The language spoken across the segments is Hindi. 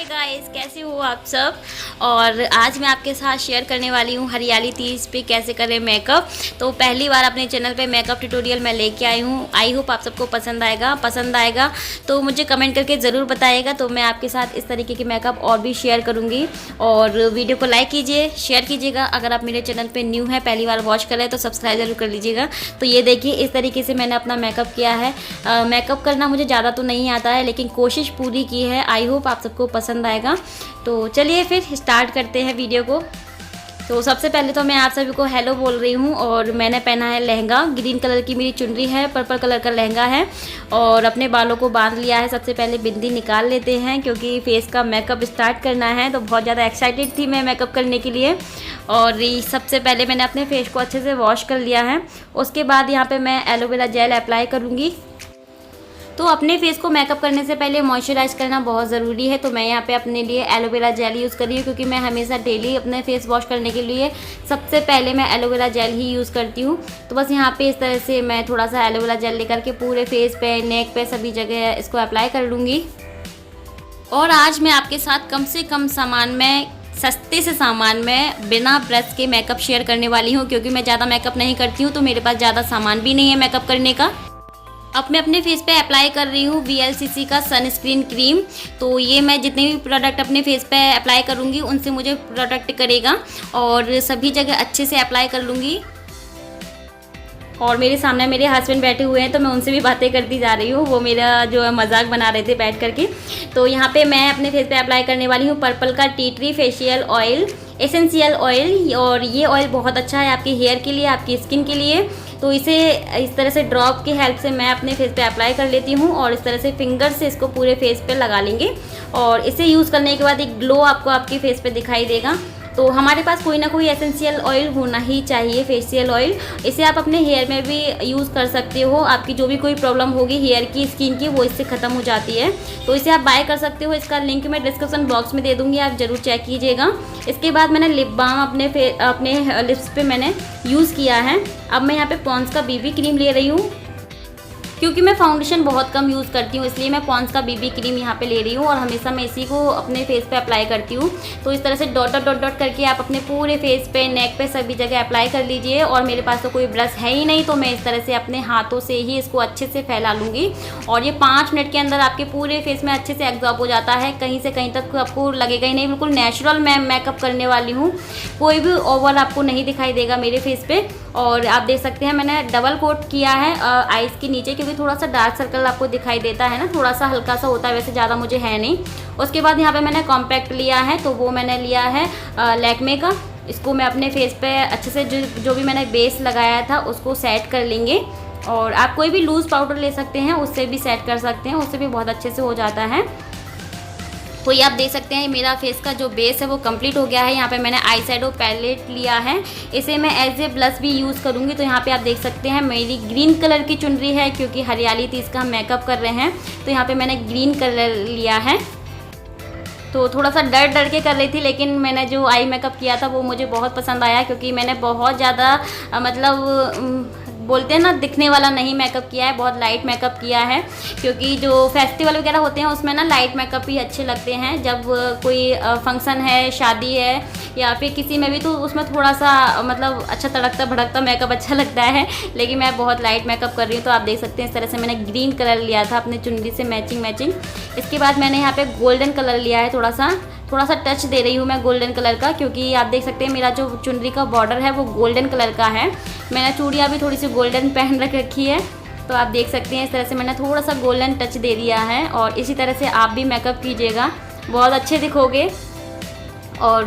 गाइस, कैसे हो आप सब। और आज मैं आपके साथ शेयर करने वाली हूँ हरियाली तीज पे कैसे करें मेकअप। तो पहली बार अपने चैनल पे मेकअप ट्यूटोरियल मैं लेके आई हूँ। आई होप आप सबको पसंद आएगा तो मुझे कमेंट करके ज़रूर बताइएगा। तो मैं आपके साथ इस तरीके के मेकअप और भी शेयर करूँगी। और वीडियो को लाइक कीजिए, शेयर कीजिएगा। अगर आप मेरे चैनल पर न्यू है, पहली बार वॉच कर रहे हैं तो सब्सक्राइब जरूर कर लीजिएगा। तो ये देखिए, इस तरीके से मैंने अपना मेकअप किया है। मेकअप करना मुझे ज़्यादा तो नहीं आता है, लेकिन कोशिश पूरी की है। आई होप आप सबको पसंद आएगा। तो चलिए फिर स्टार्ट करते हैं वीडियो को। तो सबसे पहले तो मैं आप सभी को हेलो बोल रही हूँ। और मैंने पहना है लहंगा, ग्रीन कलर की मेरी चुनरी है, पर्पल कलर का लहंगा है। और अपने बालों को बांध लिया है। सबसे पहले बिंदी निकाल लेते हैं क्योंकि फेस का मेकअप स्टार्ट करना है। तो बहुत ज़्यादा एक्साइटेड थी मैं मेकअप करने के लिए। और सबसे पहले मैंने अपने फेस को अच्छे से वॉश कर लिया है। उसके बाद यहाँ पे मैं एलोवेरा जेल अप्लाई करूँगी। तो अपने फेस को मेकअप करने से पहले मॉइस्चराइज करना बहुत ज़रूरी है। तो मैं यहाँ पे अपने लिए एलोवेरा जेल यूज़ कर रही हूँ क्योंकि मैं हमेशा डेली अपने फेस वॉश करने के लिए सबसे पहले मैं एलोवेरा जेल ही यूज़ करती हूँ। तो बस यहाँ पे इस तरह से मैं थोड़ा सा एलोवेरा जेल लेकर के पूरे फेस पे, नेक पे, सभी जगह इसको अप्लाई कर लूँगी। और आज मैं आपके साथ कम से कम सामान में, सस्ते से सामान में, बिना ब्रश के मेकअप शेयर करने वाली हूँ क्योंकि मैं ज़्यादा मेकअप नहीं करती हूँ। तो मेरे पास ज़्यादा सामान भी नहीं है मेकअप करने का। अब मैं अपने फेस पे अप्लाई कर रही हूँ VLCC का सनस्क्रीन क्रीम। तो ये मैं जितने भी प्रोडक्ट अपने फेस पे अप्लाई करूँगी उनसे मुझे प्रोटेक्ट करेगा। और सभी जगह अच्छे से अप्लाई कर लूँगी। और मेरे सामने मेरे हस्बैंड बैठे हुए हैं तो मैं उनसे भी बातें करती जा रही हूँ। वो मेरा जो मजाक बना रहे थे बैठ करके। तो यहाँ पे मैं अपने फेस पे अप्लाई करने वाली हूँ पर्पल का tea tree facial oil, essential oil. और ये ऑयल बहुत अच्छा है आपके हेयर के लिए, आपकी स्किन के लिए। तो इसे इस तरह से ड्रॉप की हेल्प से मैं अपने फेस पे अप्लाई कर लेती हूँ। और इस तरह से फिंगर से इसको पूरे फेस पे लगा लेंगे। और इसे यूज़ करने के बाद एक ग्लो आपको आपके फेस पे दिखाई देगा। तो हमारे पास कोई ना कोई एसेंशियल ऑयल होना ही चाहिए, फेशियल ऑयल। इसे आप अपने हेयर में भी यूज़ कर सकते हो। आपकी जो भी कोई प्रॉब्लम होगी हेयर की, स्किन की, वो इससे ख़त्म हो जाती है। तो इसे आप बाय कर सकते हो। इसका लिंक मैं डिस्क्रिप्शन बॉक्स में दे दूँगी, आप ज़रूर चेक कीजिएगा। इसके बाद मैंने लिप बाम अपने लिप्स पे मैंने यूज़ किया है। अब मैं यहाँ पे पॉन्ड्स का BB क्रीम ले रही हूँ क्योंकि मैं फाउंडेशन बहुत कम यूज़ करती हूँ, इसलिए मैं पॉन्ड्स का BB क्रीम यहाँ पे ले रही हूँ। और हमेशा मैं इसी को अपने फेस पे अप्लाई करती हूँ। तो इस तरह से डॉट डॉट करके आप अपने पूरे फेस पे, नेक पे, सभी जगह अप्लाई कर लीजिए। और मेरे पास तो कोई ब्रश है ही नहीं, तो मैं इस तरह से अपने हाथों से ही इसको अच्छे से फैला लूँगी। और ये 5 मिनट के अंदर आपके पूरे फेस में अच्छे से एब्जॉर्ब हो जाता है। कहीं से कहीं तक आपको लगेगा ही नहीं, बिल्कुल नेचुरल मैं मेकअप करने वाली हूँ। कोई भी ओवल आपको नहीं दिखाई देगा मेरे फेस पे। और आप देख सकते हैं मैंने डबल कोट किया है आईज के नीचे, क्योंकि थोड़ा सा डार्क सर्कल आपको दिखाई देता है ना, थोड़ा सा हल्का सा होता है, वैसे ज़्यादा मुझे है नहीं। उसके बाद यहाँ पे मैंने कॉम्पैक्ट लिया है, तो वो मैंने लिया है लैक्मे का। इसको मैं अपने फेस पे अच्छे से जो भी मैंने बेस लगाया था उसको सेट कर लेंगे। और आप कोई भी लूज़ पाउडर ले सकते हैं, उससे भी सेट कर सकते हैं, उससे भी बहुत अच्छे से हो जाता है। तो ये आप देख सकते हैं मेरा फेस का जो बेस है वो कंप्लीट हो गया है। यहाँ पे मैंने आई शैडो पैलेट लिया है, इसे मैं एज ए ब्लश भी यूज़ करूँगी। तो यहाँ पे आप देख सकते हैं मेरी ग्रीन कलर की चुनरी है क्योंकि हरियाली थी, इसका हम मेकअप कर रहे हैं। तो यहाँ पे मैंने ग्रीन कलर लिया है। तो थोड़ा सा डर के कर रही थी, लेकिन मैंने जो आई मेकअप किया था वो मुझे बहुत पसंद आया क्योंकि मैंने बहुत ज़्यादा मतलब बोलते हैं ना, दिखने वाला नहीं मेकअप किया है, बहुत लाइट मेकअप किया है। क्योंकि जो फेस्टिवल वगैरह होते हैं उसमें ना लाइट मेकअप ही अच्छे लगते हैं। जब कोई फंक्शन है, शादी है या फिर किसी में भी, तो उसमें थोड़ा सा मतलब अच्छा तड़कता भड़कता मेकअप अच्छा लगता है। लेकिन मैं बहुत लाइट मेकअप कर रही हूँ। तो आप देख सकते हैं इस तरह से मैंने ग्रीन कलर लिया था अपने चुनरी से मैचिंग। इसके बाद मैंने यहाँ पे गोल्डन कलर लिया है, थोड़ा सा टच दे रही हूँ मैं गोल्डन कलर का, क्योंकि आप देख सकते हैं मेरा जो चुनरी का बॉर्डर है वो गोल्डन कलर का है। मैंने चूड़ियाँ भी थोड़ी सी गोल्डन पहन रखी है। तो आप देख सकते हैं इस तरह से मैंने थोड़ा सा गोल्डन टच दे दिया है। और इसी तरह से आप भी मेकअप कीजिएगा, बहुत अच्छे दिखोगे। और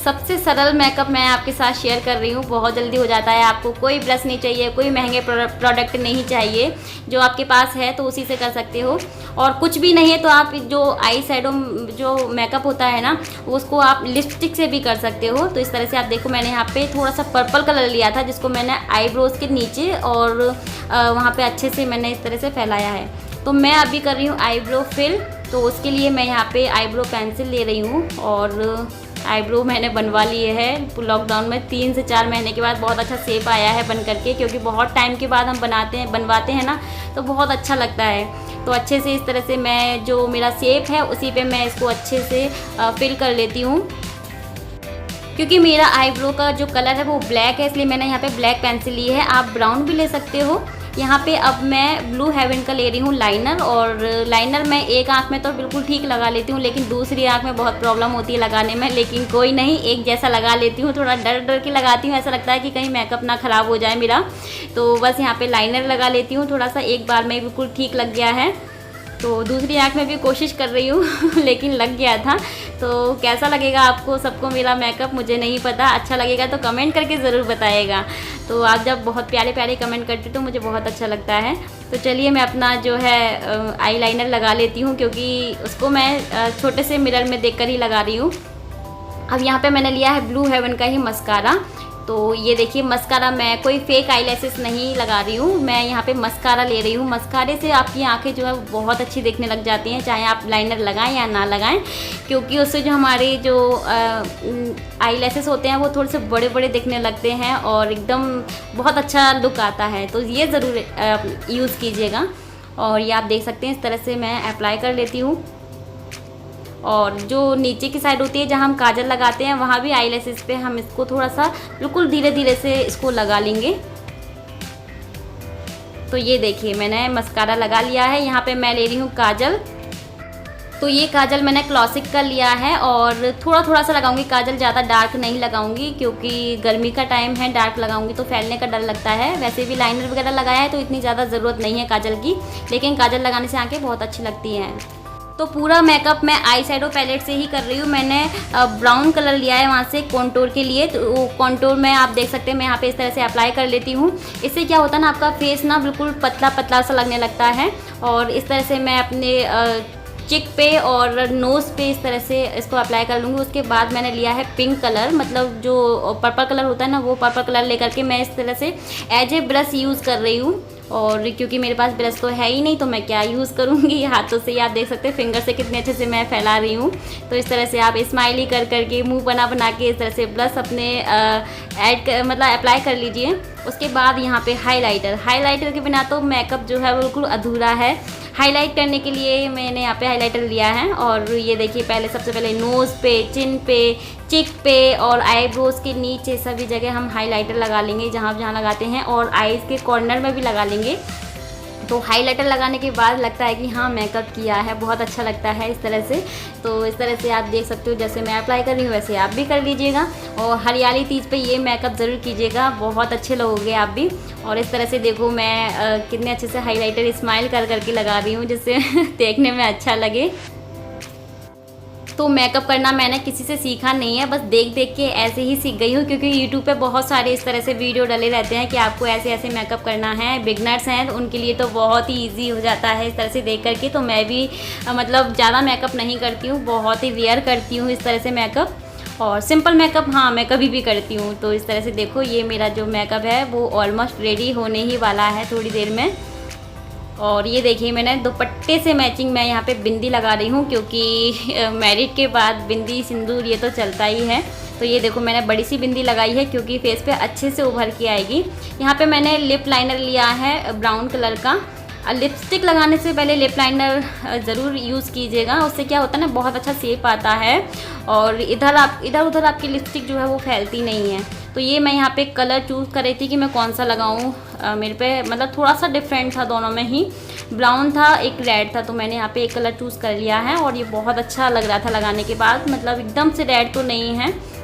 सबसे सरल मेकअप मैं आपके साथ शेयर कर रही हूँ, बहुत जल्दी हो जाता है। आपको कोई ब्रश नहीं चाहिए, कोई महंगे प्रोडक्ट नहीं चाहिए, जो आपके पास है तो उसी से कर सकते हो। और कुछ भी नहीं है तो आप जो आई शैडो जो मेकअप होता है ना, उसको आप लिपस्टिक से भी कर सकते हो। तो इस तरह से आप देखो मैंने यहाँ पे थोड़ा सा पर्पल कलर लिया था जिसको मैंने आईब्रोज के नीचे और वहाँ पे अच्छे से मैंने इस तरह से फैलाया है। तो मैं अभी कर रही हूँ आईब्रो फिल। तो उसके लिए मैं यहाँ पे आईब्रो पेंसिल ले रही हूँ और आईब्रो मैंने बनवा लिए है लॉकडाउन में। 3 से 4 महीने के बाद बहुत अच्छा शेप आया है बन करके, क्योंकि बहुत टाइम के बाद हम बनवाते हैं ना, तो बहुत अच्छा लगता है। तो अच्छे से इस तरह से मैं जो मेरा शेप है उसी पे मैं इसको अच्छे से फिल कर लेती हूँ। क्योंकि मेरा आईब्रो का जो कलर है वो ब्लैक है, इसलिए मैंने यहाँ पे ब्लैक पेंसिल ली है। आप ब्राउन भी ले सकते हो। यहाँ पे अब मैं ब्लू हेवन का ले रही हूँ लाइनर, और लाइनर मैं एक आँख में तो बिल्कुल ठीक लगा लेती हूँ, लेकिन दूसरी आँख में बहुत प्रॉब्लम होती है लगाने में। लेकिन कोई नहीं, एक जैसा लगा लेती हूँ। थोड़ा डर डर के लगाती हूँ, ऐसा लगता है कि कहीं मेकअप ना ख़राब हो जाए मेरा। तो बस यहाँ पे लाइनर लगा लेती हूँ थोड़ा सा, एक बार में बिल्कुल ठीक लग गया है। तो दूसरी आँख में भी कोशिश कर रही हूँ लेकिन लग गया था। तो कैसा लगेगा आपको सबको मेरा मेकअप मुझे नहीं पता, अच्छा लगेगा तो कमेंट करके ज़रूर बताइएगा। तो आप जब बहुत प्यारे प्यारे कमेंट करते तो मुझे बहुत अच्छा लगता है। तो चलिए मैं अपना जो है आई लाइनर लगा लेती हूँ, क्योंकि उसको मैं छोटे से मिरर में देखकर ही लगा रही हूँ। अब यहाँ पे मैंने लिया है ब्लू हेवन का ही मस्कारा। तो ये देखिए मस्कारा, मैं कोई फेक आईलैशेस नहीं लगा रही हूँ, मैं यहाँ पे मस्कारा ले रही हूँ। मस्कारे से आपकी आंखें जो है बहुत अच्छी दिखने लग जाती हैं, चाहे आप लाइनर लगाएं या ना लगाएं, क्योंकि उससे जो हमारे जो आईलैशेस होते हैं वो थोड़े से बड़े बड़े दिखने लगते हैं और एकदम बहुत अच्छा लुक आता है। तो ये ज़रूर यूज़ कीजिएगा। और ये आप देख सकते हैं इस तरह से मैं अप्लाई कर लेती हूँ। और जो नीचे की साइड होती है जहाँ हम काजल लगाते हैं, वहाँ भी आईलैशेस पे हम इसको थोड़ा सा बिल्कुल धीरे धीरे से इसको लगा लेंगे। तो ये देखिए मैंने मस्कारा लगा लिया है। यहाँ पे मैं ले रही हूँ काजल। तो ये काजल मैंने क्लासिक का लिया है और थोड़ा थोड़ा सा लगाऊंगी काजल, ज़्यादा डार्क नहीं लगाऊंगी, क्योंकि गर्मी का टाइम है, डार्क लगाऊंगी तो फैलने का डर लगता है। वैसे भी लाइनर वगैरह लगाया है तो इतनी ज़्यादा ज़रूरत नहीं है काजल की, लेकिन काजल लगाने से आंखें बहुत अच्छी लगती हैं। तो पूरा मेकअप मैं आई शैडो पैलेट से ही कर रही हूँ। मैंने ब्राउन कलर लिया है वहाँ से कॉन्टूर के लिए। तो कॉन्टूर में आप देख सकते हैं मैं यहाँ पे इस तरह से अप्लाई कर लेती हूँ। इससे क्या होता है ना, आपका फेस ना बिल्कुल पतला पतला सा लगने लगता है। और इस तरह से मैं अपने चिक पे और नोज़ पे इस तरह से इसको अप्लाई कर लूँगी। उसके बाद मैंने लिया है पिंक कलर, मतलब जो पर्पल कलर होता है ना, वो पर्पल कलर लेकर के मैं इस तरह से एज ए ब्रश यूज़ कर रही हूँ। और क्योंकि मेरे पास ब्रश तो है ही नहीं तो मैं क्या यूज़ करूँगी, हाथों से ही आप देख सकते हैं फिंगर से कितने अच्छे से मैं फैला रही हूँ। तो इस तरह से आप स्माइली कर करके मुंह बना बना के इस तरह से ब्रश अपने मतलब अप्लाई कर लीजिए। उसके बाद यहाँ पे हाइलाइटर के बिना तो मेकअप जो है बिल्कुल अधूरा है। हाईलाइट करने के लिए मैंने यहाँ पे हाइलाइटर लिया है। और ये देखिए पहले सबसे पहले नोज़ पे, चिन पे, चिक पे और आईब्रोज़ के नीचे सभी जगह हम हाइलाइटर लगा लेंगे जहाँ लगाते हैं, और आईज़ के कॉर्नर में भी लगा लेंगे। तो हाइलाइटर लगाने के बाद लगता है कि हाँ मेकअप किया है, बहुत अच्छा लगता है इस तरह से। तो इस तरह से आप देख सकते हो जैसे मैं अप्लाई कर रही हूँ वैसे आप भी कर लीजिएगा। और हरियाली तीज पे ये मेकअप ज़रूर कीजिएगा, बहुत अच्छे लगोगे आप भी। और इस तरह से देखो मैं कितने अच्छे से हाइलाइटर स्माइल कर करके लगा रही हूँ जिससे देखने में अच्छा लगे। तो मेकअप करना मैंने किसी से सीखा नहीं है, बस देख देख के ऐसे ही सीख गई हूँ, क्योंकि यूट्यूब पे बहुत सारे इस तरह से वीडियो डले रहते हैं कि आपको ऐसे ऐसे मेकअप करना है। बिगनर्स हैं तो उनके लिए तो बहुत ही इजी हो जाता है इस तरह से देख करके। तो मैं भी मतलब ज़्यादा मेकअप नहीं करती हूँ, बहुत ही रेयर करती हूँ इस तरह से मेकअप। और सिंपल मेकअप हाँ मैं कभी भी करती हूँ। तो इस तरह से देखो ये मेरा जो मेकअप है वो ऑलमोस्ट रेडी होने ही वाला है थोड़ी देर में। और ये देखिए मैंने दुपट्टे से मैचिंग मैं यहाँ पे बिंदी लगा रही हूँ, क्योंकि मैरिड के बाद बिंदी सिंदूर ये तो चलता ही है। तो ये देखो मैंने बड़ी सी बिंदी लगाई है क्योंकि फेस पे अच्छे से उभर के आएगी। यहाँ पे मैंने लिप लाइनर लिया है ब्राउन कलर का। लिपस्टिक लगाने से पहले लिप लाइनर ज़रूर यूज़ कीजिएगा, उससे क्या होता है ना बहुत अच्छा शेप आता है और इधर उधर आपकी लिपस्टिक जो है वो फैलती नहीं है। तो ये मैं यहाँ पे कलर चूज़ कर रही थी कि मैं कौन सा लगाऊँ। मेरे पे मतलब थोड़ा सा डिफरेंट था, दोनों में ही ब्राउन था एक रेड था, तो मैंने यहाँ पे एक कलर चूज़ कर लिया है और ये बहुत अच्छा लग रहा था लगाने के बाद। मतलब एकदम से रेड तो नहीं है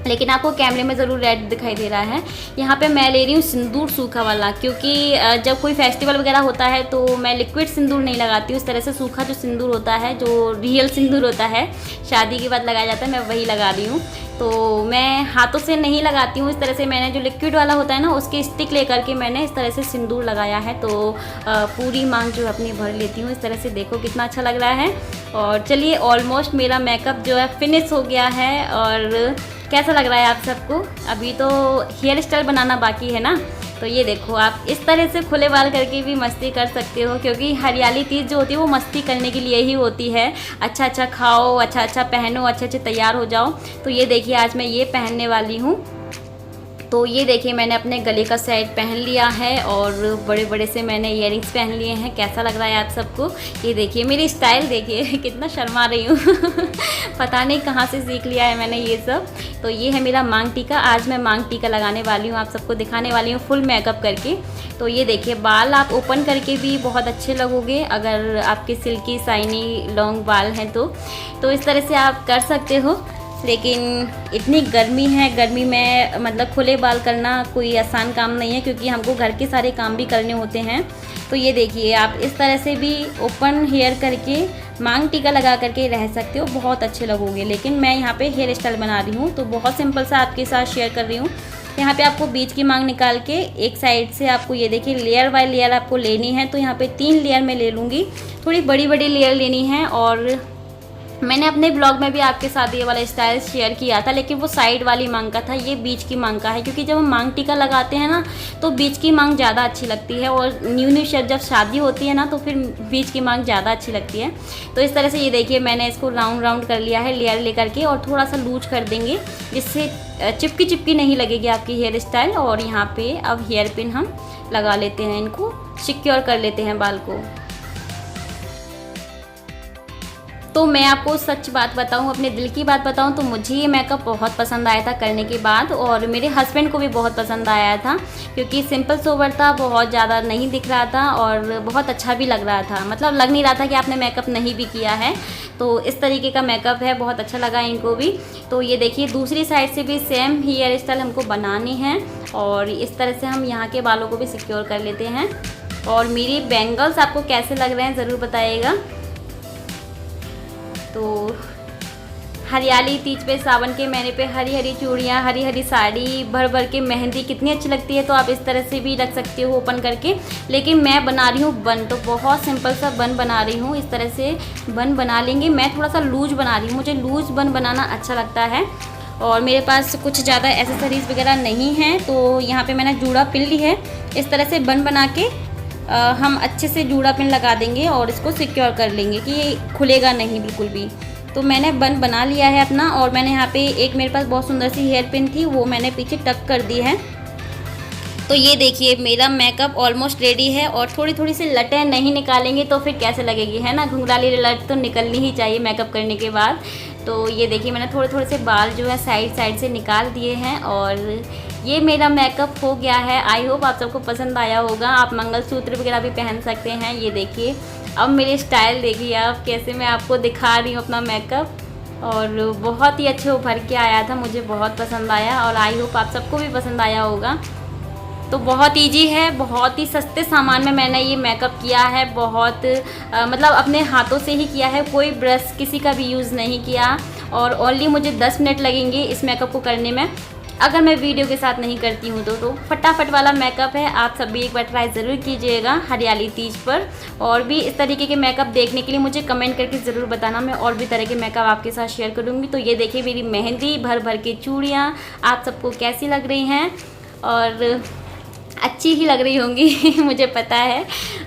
लेकिन आपको कैमरे में ज़रूर रेड दिखाई दे रहा है। यहाँ पे मैं ले रही हूँ सिंदूर सूखा वाला, क्योंकि जब कोई फेस्टिवल वगैरह होता है तो मैं लिक्विड सिंदूर नहीं लगाती हूँ। इस तरह से सूखा जो सिंदूर होता है, जो रियल सिंदूर होता है शादी के बाद लगाया जाता है, मैं वही लगा रही हूँ। तो मैं हाथों से नहीं लगाती हूँ, इस तरह से मैंने जो लिक्विड वाला होता है ना उसके स्टिक लेकर के मैंने इस तरह से सिंदूर लगाया है। तो पूरी मांग जो अपनी भर लेती हूँ इस तरह से। देखो कितना अच्छा लग रहा है। और चलिए ऑलमोस्ट मेरा मेकअप जो है फिनिश हो गया है। और कैसा लग रहा है आप सबको? अभी तो हेयर स्टाइल बनाना बाकी है ना। तो ये देखो आप इस तरह से खुले बाल करके भी मस्ती कर सकते हो, क्योंकि हरियाली तीज जो होती है वो मस्ती करने के लिए ही होती है। अच्छा अच्छा खाओ, अच्छा अच्छा पहनो, अच्छे अच्छे तैयार हो जाओ। तो ये देखिए आज मैं ये पहनने वाली हूँ। तो ये देखिए मैंने अपने गले का सेट पहन लिया है और बड़े बड़े से मैंने इयररिंग्स पहन लिए हैं। कैसा लग रहा है आप सबको? ये देखिए मेरी स्टाइल देखिए कितना शर्मा रही हूँ पता नहीं कहाँ से सीख लिया है मैंने ये सब। तो ये है मेरा मांग टीका। आज मैं मांग टीका लगाने वाली हूँ, आप सबको दिखाने वाली हूँ फुल मेकअप करके। तो ये देखिए बाल आप ओपन करके भी बहुत अच्छे लगोगे अगर आपके सिल्की शाइनी लॉन्ग बाल हैं तो इस तरह से आप कर सकते हो। लेकिन इतनी गर्मी है, गर्मी में मतलब खुले बाल करना कोई आसान काम नहीं है क्योंकि हमको घर के सारे काम भी करने होते हैं। तो ये देखिए आप इस तरह से भी ओपन हेयर करके मांग टीका लगा करके रह सकते हो, बहुत अच्छे लगोगे। लेकिन मैं यहाँ पे हेयर स्टाइल बना रही हूँ तो बहुत सिंपल सा आपके साथ शेयर कर रही हूँ। यहाँ पे आपको बीच की मांग निकाल के एक साइड से आपको ये देखिए लेयर बाय लेयर आपको लेनी है। तो यहाँ पे 3 लेयर में ले लूँगी, थोड़ी बड़ी बड़ी लेयर लेनी है। और मैंने अपने ब्लॉग में भी आपके साथ ये वाला स्टाइल शेयर किया था, लेकिन वो साइड वाली मांग का था, ये बीच की मांग का है। क्योंकि जब हम मांग टीका लगाते हैं ना तो बीच की मांग ज़्यादा अच्छी लगती है और न्यू जब शादी होती है ना तो फिर बीच की मांग ज़्यादा अच्छी लगती है। तो इस तरह से ये देखिए मैंने इसको राउंड कर लिया है लेयर लेकर के, और थोड़ा सा लूज कर देंगे जिससे चिपकी नहीं लगेगी आपकी हेयर स्टाइल। और यहाँ पर अब हेयर पिन हम लगा लेते हैं, इनको सिक्योर कर लेते हैं बाल को। तो मैं आपको सच बात बताऊं, अपने दिल की बात बताऊं तो मुझे ये मेकअप बहुत पसंद आया था करने के बाद, और मेरे हस्बैंड को भी बहुत पसंद आया था क्योंकि सिंपल सोबर था, बहुत ज़्यादा नहीं दिख रहा था और बहुत अच्छा भी लग रहा था। मतलब लग नहीं रहा था कि आपने मेकअप नहीं भी किया है। तो इस तरीके का मेकअप है, बहुत अच्छा लगा इनको भी। तो ये देखिए दूसरी साइड से भी सेम हेयर स्टाइल हमको बनानी है और इस तरह से हम यहाँ के बालों को भी सिक्योर कर लेते हैं। और मेरी बैंगल्स आपको कैसे लग रहे हैं ज़रूर बताइएगा। तो हरियाली तीज पे सावन के महीने पे हरी हरी चूड़ियाँ, हरी हरी साड़ी, भर के मेहंदी कितनी अच्छी लगती है। तो आप इस तरह से भी रख सकते हो ओपन करके। लेकिन मैं बना रही हूँ बन, तो बहुत सिंपल सा बन बना रही हूँ। इस तरह से बन बना लेंगे। मैं थोड़ा सा लूज बना रही हूँ, मुझे लूज बन बनाना अच्छा लगता है और मेरे पास कुछ ज़्यादा एसेसरीज़ वगैरह नहीं हैं। तो यहाँ पर मैंने जूड़ा पिन ली है। इस तरह से बन बना के हम अच्छे से जूड़ा पिन लगा देंगे और इसको सिक्योर कर लेंगे कि ये खुलेगा नहीं बिल्कुल भी। तो मैंने बन बना लिया है अपना, और मैंने यहाँ पे एक मेरे पास बहुत सुंदर सी हेयर पिन थी, वो मैंने पीछे टक कर दी है। तो ये देखिए मेरा मेकअप ऑलमोस्ट रेडी है। और थोड़ी सी लटें नहीं निकालेंगे तो फिर कैसे लगेगी, है ना? घुंघराली लट तो निकलनी ही चाहिए मेकअप करने के बाद। तो ये देखिए मैंने थोड़े से बाल जो है साइड से निकाल दिए हैं और ये मेरा मेकअप हो गया है। आई होप आप सबको पसंद आया होगा। आप मंगलसूत्र वगैरह भी पहन सकते हैं। ये देखिए अब मेरी स्टाइल देखिए आप, कैसे मैं आपको दिखा रही हूँ अपना मेकअप, और बहुत ही अच्छे उभर के आया था, मुझे बहुत पसंद आया और आई होप आप सबको भी पसंद आया होगा। तो बहुत इजी है, बहुत ही सस्ते सामान में मैंने ये मेकअप किया है। बहुत मतलब अपने हाथों से ही किया है, कोई ब्रश किसी का भी यूज़ नहीं किया। और ओनली मुझे 10 मिनट लगेंगे इस मेकअप को करने में, अगर मैं वीडियो के साथ नहीं करती हूँ तो फटाफट वाला मेकअप है। आप सब भी एक बार ट्राई ज़रूर कीजिएगा हरियाली तीज पर। और भी इस तरीके के मेकअप देखने के लिए मुझे कमेंट करके ज़रूर बताना, मैं और भी तरह के मेकअप आपके साथ शेयर करूँगी। तो ये देखिए मेरी मेहंदी, भर के चूड़ियाँ आप सबको कैसी लग रही हैं, और अच्छी ही लग रही होंगी मुझे पता है।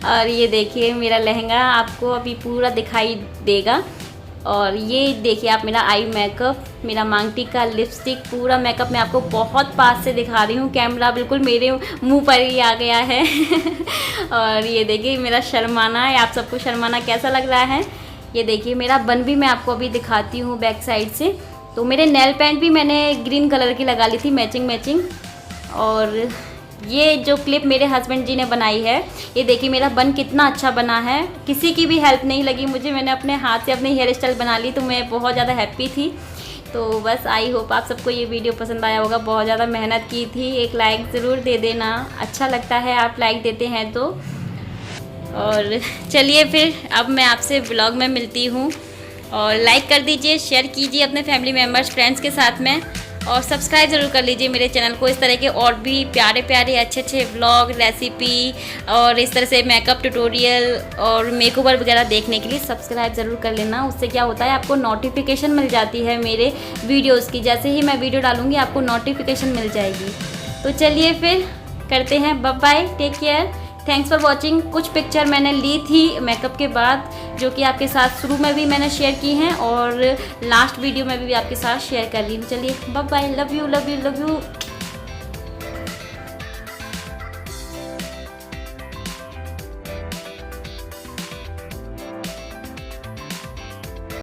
और ये देखिए मेरा लहंगा आपको अभी पूरा दिखाई देगा। और ये देखिए आप मेरा आई मेकअप, मेरा मांग टीका, लिपस्टिक, पूरा मेकअप मैं आपको बहुत पास से दिखा रही हूँ। कैमरा बिल्कुल मेरे मुंह पर ही आ गया है और ये देखिए मेरा शर्माना है, आप सबको शर्माना कैसा लग रहा है। ये देखिए मेरा बन भी मैं आपको अभी दिखाती हूँ बैक साइड से। तो मेरे नेल पेंट भी मैंने ग्रीन कलर की लगा ली थी मैचिंग। और ये जो क्लिप मेरे हस्बैंड जी ने बनाई है, ये देखिए मेरा बन कितना अच्छा बना है। किसी की भी हेल्प नहीं लगी मुझे, मैंने अपने हाथ से अपनी हेयर स्टाइल बना ली, तो मैं बहुत ज़्यादा हैप्पी थी। तो बस आई होप आप सबको ये वीडियो पसंद आया होगा। बहुत ज़्यादा मेहनत की थी, एक लाइक ज़रूर दे देना, अच्छा लगता है आप लाइक देते हैं तो। और चलिए फिर अब मैं आपसे ब्लॉग में मिलती हूँ, और लाइक कर दीजिए, शेयर कीजिए अपने फैमिली मेम्बर्स, फ्रेंड्स के साथ में, और सब्सक्राइब ज़रूर कर लीजिए मेरे चैनल को। इस तरह के और भी प्यारे अच्छे व्लॉग, रेसिपी और इस तरह से मेकअप ट्यूटोरियल और मेकओवर वगैरह देखने के लिए सब्सक्राइब ज़रूर कर लेना। उससे क्या होता है, आपको नोटिफिकेशन मिल जाती है मेरे वीडियोज़ की। जैसे ही मैं वीडियो डालूँगी आपको नोटिफिकेशन मिल जाएगी। तो चलिए फिर करते हैं, bye bye, take care, thanks for watching. कुछ पिक्चर मैंने ली थी मेकअप के बाद, जो कि आपके साथ शुरू में भी मैंने शेयर की हैं और लास्ट वीडियो में भी आपके साथ शेयर कर ली हूँ। चलिए बाय बाय, लव यू।